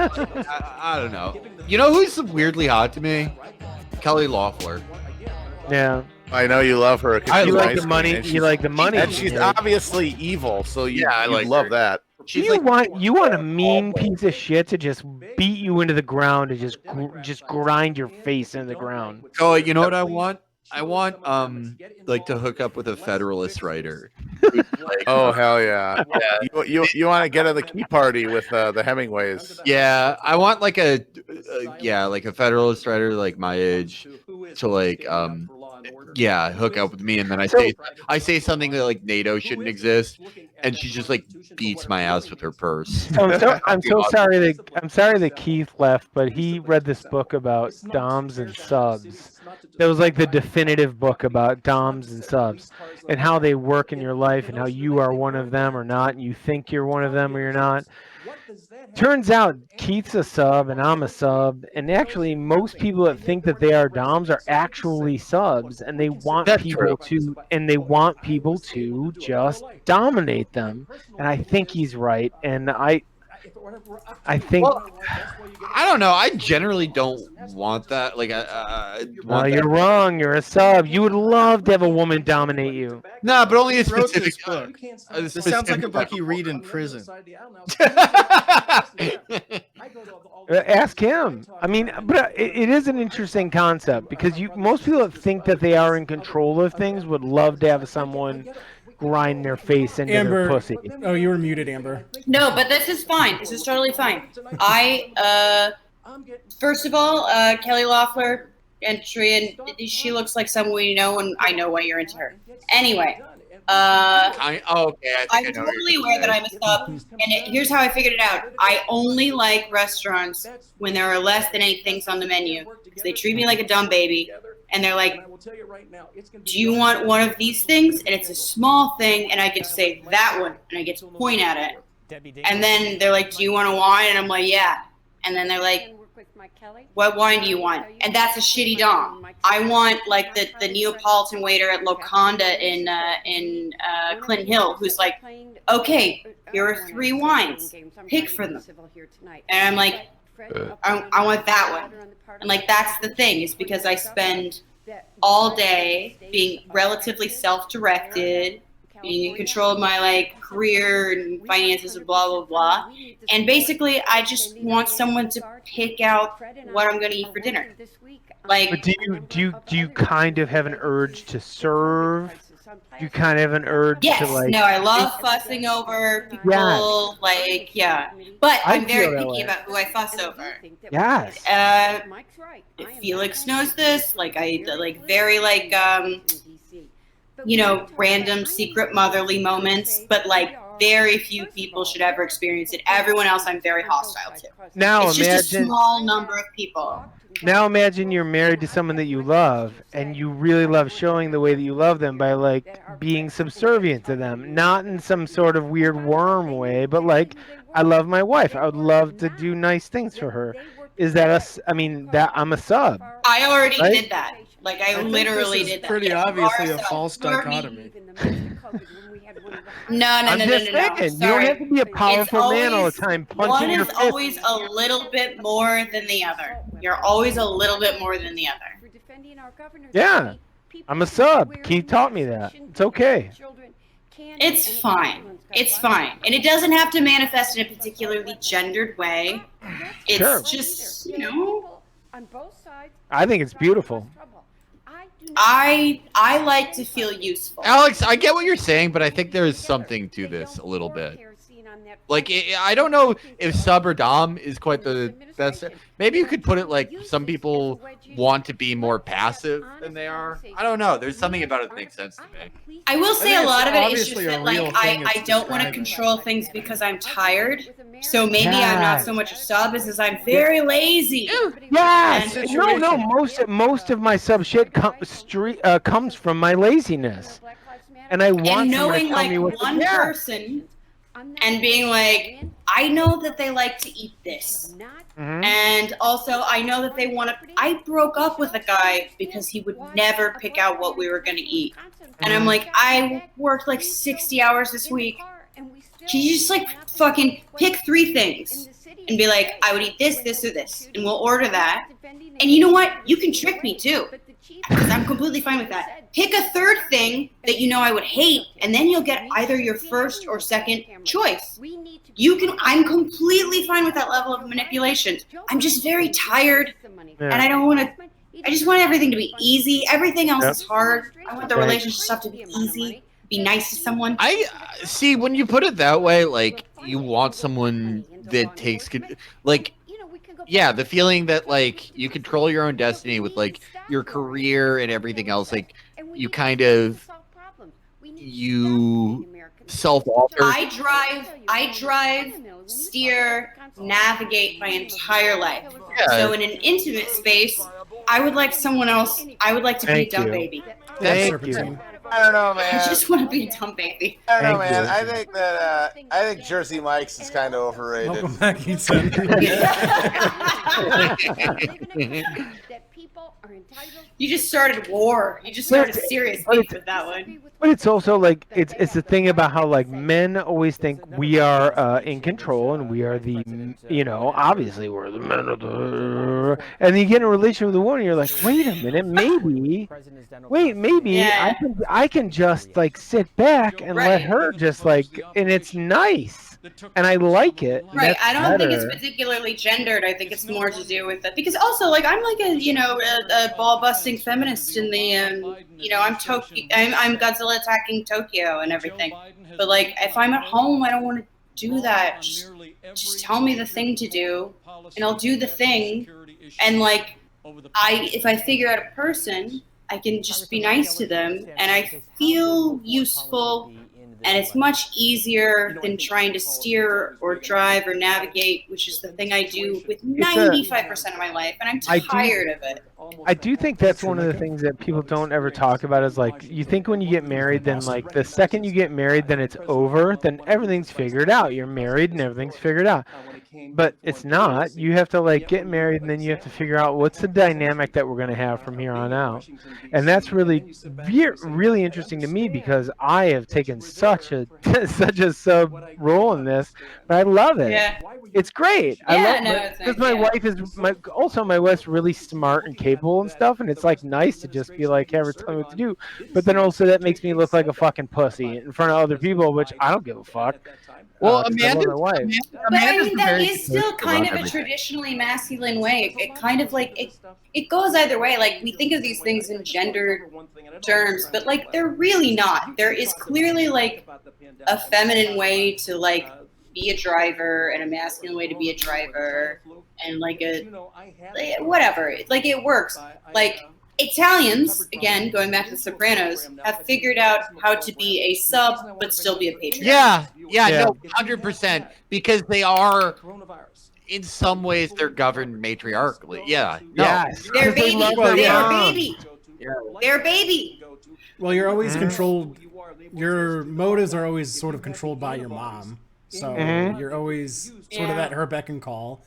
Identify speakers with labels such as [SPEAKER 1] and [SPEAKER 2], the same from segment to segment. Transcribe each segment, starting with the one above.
[SPEAKER 1] I don't know. You know who's weirdly hot to me? Kelly Loeffler.
[SPEAKER 2] Yeah.
[SPEAKER 3] I know you love her.
[SPEAKER 2] You like the money. You like the money.
[SPEAKER 3] And she's obviously evil, so you
[SPEAKER 1] like
[SPEAKER 3] love
[SPEAKER 1] her.
[SPEAKER 3] that.
[SPEAKER 1] She's
[SPEAKER 2] you want a mean piece of shit to just beat you into the ground and just grind your face into the ground.
[SPEAKER 1] Oh, you know what I want? I want like to hook up with a Federalist writer.
[SPEAKER 3] Oh hell yeah! You want to get at the key party with the Hemingways?
[SPEAKER 1] Yeah, I want like a Federalist writer like my age to like hook up with me, and then I say something that like NATO shouldn't exist, and she just like beats my ass with her purse.
[SPEAKER 2] I'm so sorry that Keith left, but he read this book about doms and subs. That was like the definitive book about doms and subs and how they work in your life and how you are one of them or not, and you think you're one of them or you're not. Turns out Keith's a sub and I'm a sub, and actually most people that think that they are doms are actually subs, and they want people to just dominate them. And I think he's right, and I think.
[SPEAKER 1] Well, I don't know. I generally don't want that. Like,
[SPEAKER 2] no, you're wrong. You're a sub. You would love to have a woman dominate you.
[SPEAKER 1] No, but only a specific
[SPEAKER 4] book. This sounds like a book you read in prison.
[SPEAKER 2] Ask him. I mean, but it is an interesting concept because most people that think that they are in control of things would love to have someone grind their face into their pussy.
[SPEAKER 4] Oh, you were muted, Amber.
[SPEAKER 5] No, but this is fine. This is totally fine. First of all, Kelly Loeffler, and she looks like someone we know, and I know why you're into her. Anyway, I'm totally aware that I'm a sub, and here's how I figured it out. I only like restaurants when there are less than 8 things on the menu, because they treat me like a dumb baby. And they're like, do you want one of these things? And it's a small thing, and I get to say that one, and I get to point at it. And then they're like, do you want a wine? And I'm like, yeah. And then they're like, what wine do you want? And that's a shitty dom. I want like the Neapolitan waiter at Locanda in Clinton Hill, who's like, okay, here are 3 wines. Pick for them. And I'm like, I want that one. And like that's the thing, is because I spend all day being relatively self-directed, being in control of my like career and finances and blah blah blah. And basically I just want someone to pick out what I'm gonna eat for dinner. Like,
[SPEAKER 2] but do you kind of have an urge to serve? You kind of have an urge to like.
[SPEAKER 5] No, I love fussing over people. Like, yeah, but I'm very picky about who I fuss over.
[SPEAKER 2] Yes.
[SPEAKER 5] Felix knows this. Like, I like very like random secret motherly moments, but like very few people should ever experience it. Everyone else, I'm very hostile to.
[SPEAKER 2] Now
[SPEAKER 5] it's just a small number of people.
[SPEAKER 2] Now imagine you're married to someone that you love, and you really love showing the way that you love them by like being subservient to them, not in some sort of weird worm way, but like, I love my wife. I would love to do nice things for her. Is that that I'm a sub?
[SPEAKER 5] I already did that. Like, I literally did that.
[SPEAKER 4] Pretty obviously a false dichotomy.
[SPEAKER 5] No.
[SPEAKER 2] I'm just saying, you don't have to be a powerful man all the time punching your fist.
[SPEAKER 5] One is always a little bit more than the other. You're always a little bit more than the other.
[SPEAKER 2] Yeah, I'm a sub. Keith taught me that. It's okay.
[SPEAKER 5] It's fine. It's fine. And it doesn't have to manifest in a particularly gendered way. It's just,
[SPEAKER 2] I think it's beautiful.
[SPEAKER 5] I like to feel useful.
[SPEAKER 1] Alex, I get what you're saying, but I think there is something to this a little bit. Like, I don't know if sub or dom is quite the best. Maybe you could put it like some people want to be more passive than they are. I don't know. There's something about it that makes sense to me.
[SPEAKER 5] I will say a lot of it is just that, like, I don't want to control things because I'm tired. So maybe I'm not so much a sub as I'm very lazy.
[SPEAKER 2] Yes. No. Most of my sub shit comes from my laziness, and I want
[SPEAKER 5] knowing
[SPEAKER 2] to tell me what
[SPEAKER 5] one person and being like, I know that they like to eat this.
[SPEAKER 2] Mm-hmm.
[SPEAKER 5] And also, I know that they want to. I broke up with a guy because he would never pick out what we were going to eat. And I'm like, I worked like 60 hours this week. Can you just like fucking pick 3 things? and be like, I would eat this, this, or this, and we'll order that. And you know what? You can trick me too, because I'm completely fine with that. Pick a third thing that you know I would hate, and then you'll get either your first or second choice. I'm completely fine with that level of manipulation. I'm just very tired, and I don't want to. I just want everything to be easy. Everything else is hard. I want the relationship stuff to be easy. Be nice to someone.
[SPEAKER 1] I see when you put it that way, like you want someone that takes like, yeah, the feeling that like you control your own destiny with like your career and everything else. Like you kind of self-alter.
[SPEAKER 5] I drive, steer, navigate my entire life.
[SPEAKER 1] Yeah.
[SPEAKER 5] So in an intimate space, I would like someone else. I would like to be a dumb baby.
[SPEAKER 2] Thank you.
[SPEAKER 3] I don't know, man.
[SPEAKER 5] I just want to be a dumb baby.
[SPEAKER 3] I don't know,
[SPEAKER 2] Thank
[SPEAKER 3] man.
[SPEAKER 2] you.
[SPEAKER 3] I think Jersey Mike's is kind of overrated.
[SPEAKER 4] Welcome back, Ethan.
[SPEAKER 5] You just started war. You just started a serious beef with that one.
[SPEAKER 2] But it's also like it's the thing about how like men always think we are in control and we are the obviously we're the men of the, and then you get in a relationship with a woman and you're like, wait a minute, maybe
[SPEAKER 5] Yeah.
[SPEAKER 2] I can just like sit back and let her just like, and it's nice and I like it.
[SPEAKER 5] Right.
[SPEAKER 2] That's
[SPEAKER 5] I don't think
[SPEAKER 2] better.
[SPEAKER 5] it's particularly gendered. I think it's more to do with that. Because also, like, I'm like a ball-busting feminist in the, I'm Godzilla attacking Tokyo and everything. But, like, if I'm at home, I don't want to do that. Just tell me the thing to do, and I'll do the thing. And, like, if I figure out a person, I can just be nice to them, and I feel useful. And it's much easier than trying to steer or drive or navigate, which is the thing I do with 95% of my life, and I'm tired of it.
[SPEAKER 2] I do think that's one of the things that people don't ever talk about is like, you think when you get married, then like the second you get married, then it's over, then everything's figured out. You're married and everything's figured out. But it's not. You have to like get married and then you have to figure out what's the dynamic that we're going to have from here on out. And that's really interesting to me because I have taken such a sub role in this, but I love it.
[SPEAKER 5] Yeah.
[SPEAKER 2] It's great.
[SPEAKER 5] Yeah,
[SPEAKER 2] I love
[SPEAKER 5] no,
[SPEAKER 2] it
[SPEAKER 5] it's
[SPEAKER 2] because
[SPEAKER 5] like,
[SPEAKER 2] my wife's really smart and capable and stuff, and it's like nice to just be like, have her tell me what to do. But then also that makes me look like a fucking pussy in front of other people, which I don't give a fuck.
[SPEAKER 1] Well,
[SPEAKER 2] 'cause I love my wife.
[SPEAKER 5] But I mean, that is still kind of a traditionally masculine way. It kind of like it goes either way. Like we think of these things in gendered terms, but like they're really not. There is clearly like a feminine way to like be a driver and a masculine way to be a driver, and like whatever. Like it works. Like Italians, again, going back to The Sopranos, have figured out how to be a sub but still be a patriarch.
[SPEAKER 1] Yeah, no, 100%, because they are, in some ways, they're governed matriarchally. Yeah, no.
[SPEAKER 2] Yes.
[SPEAKER 5] They're baby. They're baby.
[SPEAKER 1] Yeah.
[SPEAKER 5] They're baby.
[SPEAKER 4] Well, you're always controlled. Your motives are always sort of controlled by your mom. So you're always sort of at her beck and call.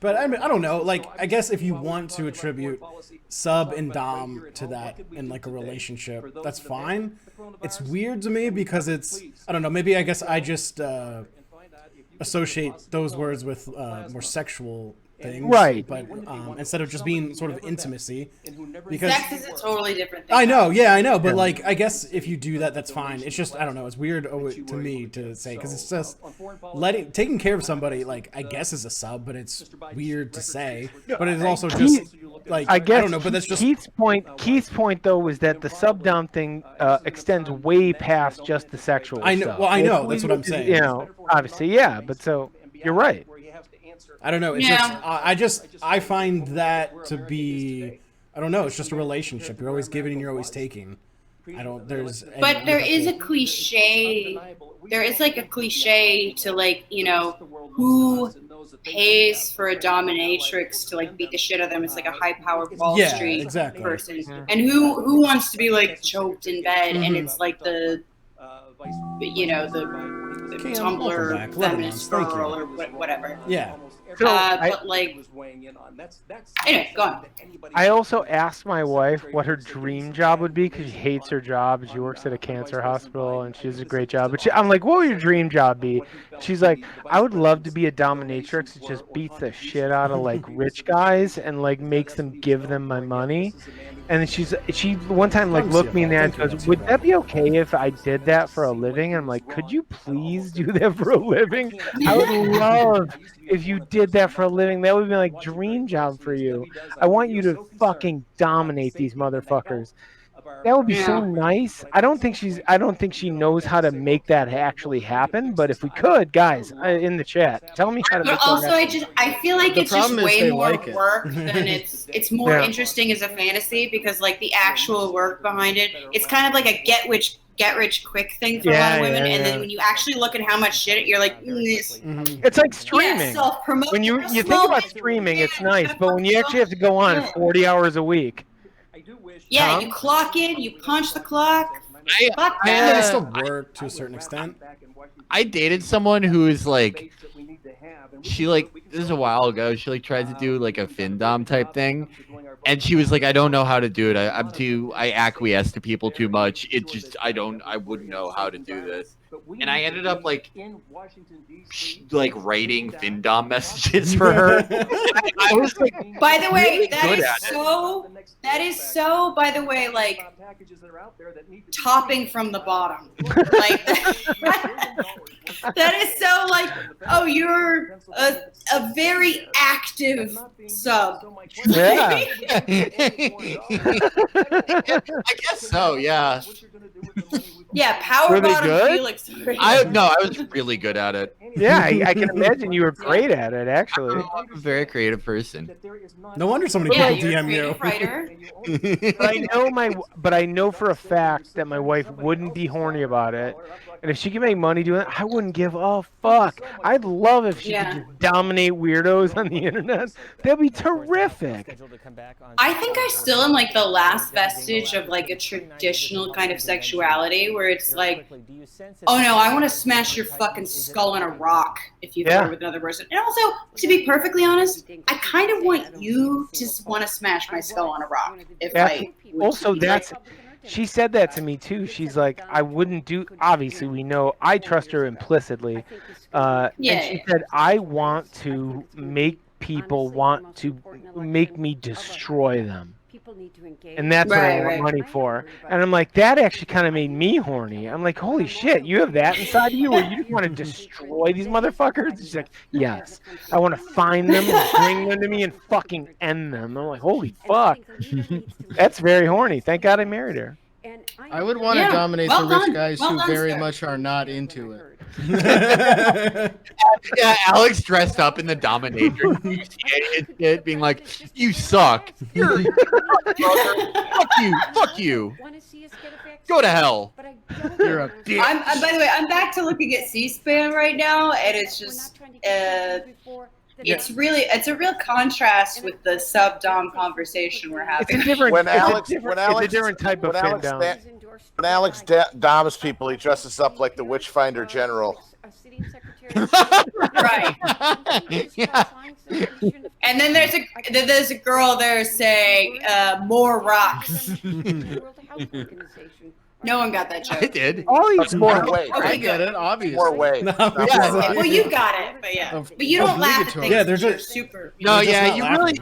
[SPEAKER 4] But I mean, I don't know. Like, I guess if you want to attribute sub and dom to that in like a relationship, that's fine. It's weird to me because it's, I don't know. Maybe I guess I just associate those words with more sexual things,
[SPEAKER 2] right?
[SPEAKER 4] But instead of just being sort of intimacy, because
[SPEAKER 5] Sex is a totally different thing.
[SPEAKER 4] I know, yeah, I know, but like, I guess if you do that, that's fine. It's just, I don't know, it's weird to me to say, because it's just taking care of somebody, like, I guess is a sub, but it's weird to say. But it's also just like,
[SPEAKER 2] I guess
[SPEAKER 4] I don't know, but that's just
[SPEAKER 2] Keith's point though is that the sub dom thing extends way past just the sexual.
[SPEAKER 4] I know.
[SPEAKER 2] stuff.
[SPEAKER 4] Well, I know. That's what I'm saying.
[SPEAKER 2] You know, obviously, yeah. But so you're right.
[SPEAKER 4] I don't know. It's just I find that to be, I don't know. It's just a relationship. You're always giving and you're always taking. But there is a cliche. There is like a cliche to like, you know, who pays for a dominatrix to like beat the shit out of them. It's like a high-powered Wall Street person, and who wants to be like choked in bed, and it's like the Tumblr feminist girl or whatever. Yeah.
[SPEAKER 5] But like, anyway, go on.
[SPEAKER 2] I also asked my wife what her dream job would be because she hates her job. She works at a cancer hospital and she does a great job. But I'm like, what would your dream job be? She's like, I would love to be a dominatrix that just beats the shit out of like rich guys and like makes them give them my money. And then she one time like looked me in the eye and goes, would that be okay if I did that for a living? And I'm like, could you please do that for a living? I would love if you did that for a living. That would be like dream job for you. I want you to fucking dominate these motherfuckers. That would be so nice. I don't think she knows how to make that actually happen. But if we could, guys, in the chat, tell me how to.
[SPEAKER 5] But also, I feel like it's just way more work than it's more interesting as a fantasy because like the actual work behind it, it's kind of like a get rich quick thing for a lot of women. And then when you actually look at how much shit, you're like,
[SPEAKER 2] it's like streaming. When you think about streaming, it's nice, but when you actually have to go on 40 hours a week.
[SPEAKER 5] Yeah, you clock in, you punch the clock.
[SPEAKER 4] They still work to a certain extent.
[SPEAKER 1] I dated someone who is like, she like, this is a while ago, she like tried to do like a FinDom type thing. And she was like, I don't know how to do it. I acquiesce to people too much. It just, I wouldn't know how to do this. And I ended up like writing FinDom messages for her. I was like,
[SPEAKER 5] by the way, that is so, by the way, like topping from the bottom. Like that is so like, oh, you're a very active sub.
[SPEAKER 1] Yeah. I guess so, yeah.
[SPEAKER 5] Yeah, power bottom Felix.
[SPEAKER 1] I was really good at it.
[SPEAKER 2] Yeah, I can imagine you were great at it, actually.
[SPEAKER 1] I'm a very creative person.
[SPEAKER 4] No wonder so many people DM you.
[SPEAKER 2] But I know for a fact that my wife wouldn't be horny about it. And if she could make money doing it, I wouldn't give a fuck. I'd love if she could just dominate weirdos on the internet. That'd be terrific.
[SPEAKER 5] I think I still am like the last vestige of like a traditional kind of sexuality where it's like, oh no, I want to smash your fucking skull on a rock if you flirt with another person. And also, to be perfectly honest, I kind of want you to want to smash my skull on a rock.
[SPEAKER 2] She said that to me too. She's like, I wouldn't do. Obviously, we know I trust her implicitly. And she said, I want to make people want to make me destroy them. And that's what I want money for. And I'm like, that actually kind of made me horny. I'm like, holy shit, you have that inside of you where you just want to destroy these motherfuckers? She's like, yes. I want to find them, bring them to me, and fucking end them. I'm like, holy fuck. That's very horny. Thank God I married her.
[SPEAKER 6] I would want to dominate the rich guys who very much are not into it.
[SPEAKER 1] Yeah, Alex dressed up in the dominatrix, being like, "You suck. You're fuck you. Go to hell.
[SPEAKER 6] You're a bitch."
[SPEAKER 5] By the way, I'm back to looking at C-SPAN right now, and it's just it's a real contrast with the sub-dom conversation we're having.
[SPEAKER 2] It's a different,
[SPEAKER 3] when
[SPEAKER 2] it's a different type of FinDom.
[SPEAKER 3] When Alex doms people, he dresses up like the Witchfinder General.
[SPEAKER 5] Right.
[SPEAKER 1] Yeah.
[SPEAKER 5] And then there's a girl there saying, "More rocks." No one got that joke.
[SPEAKER 1] I did.
[SPEAKER 3] More weight.
[SPEAKER 5] Okay,
[SPEAKER 6] I get it, obviously.
[SPEAKER 3] More weight.
[SPEAKER 5] Well, you got it, but you don't laugh at things.
[SPEAKER 4] Yeah, they're
[SPEAKER 5] just
[SPEAKER 4] just
[SPEAKER 5] super.
[SPEAKER 1] No, yeah, you really.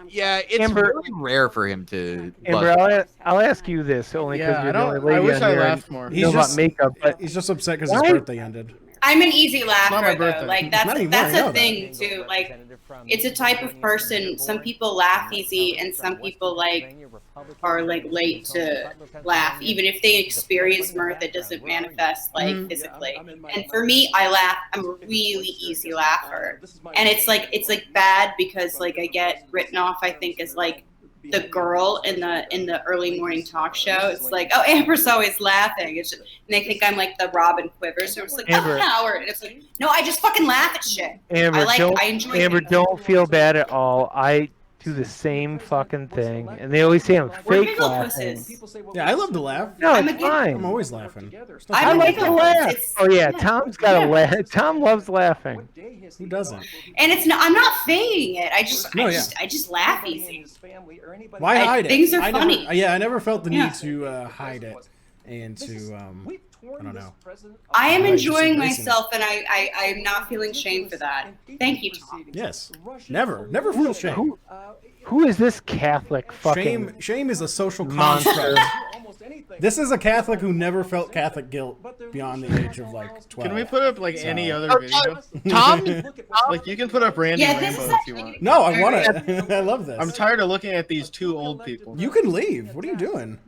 [SPEAKER 1] Yeah, it's really rare for him to.
[SPEAKER 2] Amber, I'll ask you this only because you're the only lady
[SPEAKER 6] I wish
[SPEAKER 2] on
[SPEAKER 6] I
[SPEAKER 2] here
[SPEAKER 6] laughed more.
[SPEAKER 2] He's about makeup, but
[SPEAKER 4] he's just upset because his birthday ended.
[SPEAKER 5] I'm an easy laugher,
[SPEAKER 6] my
[SPEAKER 5] though.
[SPEAKER 6] birthday.
[SPEAKER 5] Like that's a thing too. Like it's a type of person. Some people laugh easy, and some people like are like late to laugh, even if they experience mirth. It doesn't manifest like physically. And for me, I laugh. I'm a really easy laugher, and it's like bad because like I get written off. I think as like the girl in the early morning talk show. It's like, oh, Amber's always laughing. It's just, and they think I'm like the Robin Quivers. So it's like,
[SPEAKER 2] Amber,
[SPEAKER 5] oh, Howard. And it's like, no, I just fucking laugh at shit.
[SPEAKER 2] Amber,
[SPEAKER 5] I enjoy
[SPEAKER 2] Amber, don't feel bad at all. do the same fucking thing, and they always say I'm
[SPEAKER 5] We're
[SPEAKER 2] fake
[SPEAKER 5] giggle
[SPEAKER 2] laughing.
[SPEAKER 5] pusses.
[SPEAKER 4] Yeah, I love to laugh.
[SPEAKER 2] No,
[SPEAKER 5] I'm
[SPEAKER 2] it's
[SPEAKER 5] a
[SPEAKER 2] fine.
[SPEAKER 4] I'm always laughing.
[SPEAKER 5] I'm
[SPEAKER 2] I
[SPEAKER 5] a
[SPEAKER 2] like to
[SPEAKER 5] giggle
[SPEAKER 2] laugh.
[SPEAKER 5] puss. It's-
[SPEAKER 2] Oh yeah, Tom's got to laugh. Tom loves laughing.
[SPEAKER 4] Who doesn't?
[SPEAKER 5] And it's not. I'm not faking it. I just laugh easy.
[SPEAKER 4] Why hide it?
[SPEAKER 5] Things are
[SPEAKER 4] I
[SPEAKER 5] funny.
[SPEAKER 4] Never, yeah, I never felt the
[SPEAKER 5] Yeah.
[SPEAKER 4] need to hide it and to I don't know.
[SPEAKER 5] I am
[SPEAKER 4] Right,
[SPEAKER 5] enjoying
[SPEAKER 4] just embracing
[SPEAKER 5] myself, and I'm not feeling shame for that. Thank you, Tom.
[SPEAKER 4] Yes. Never feel shame.
[SPEAKER 2] Who is this Catholic fucking
[SPEAKER 4] Shame is a social
[SPEAKER 2] monster?
[SPEAKER 4] construct. This is a Catholic who never felt Catholic guilt beyond the age of like 12.
[SPEAKER 6] Can we put up like any other video?
[SPEAKER 1] Tom,
[SPEAKER 6] Like you can put up Randy
[SPEAKER 5] Yeah, this
[SPEAKER 6] Rainbow
[SPEAKER 5] is
[SPEAKER 6] if you
[SPEAKER 5] actually-
[SPEAKER 6] want.
[SPEAKER 4] No, I want it. I love this.
[SPEAKER 6] I'm tired of looking at these two old people.
[SPEAKER 4] You can leave. What are you doing?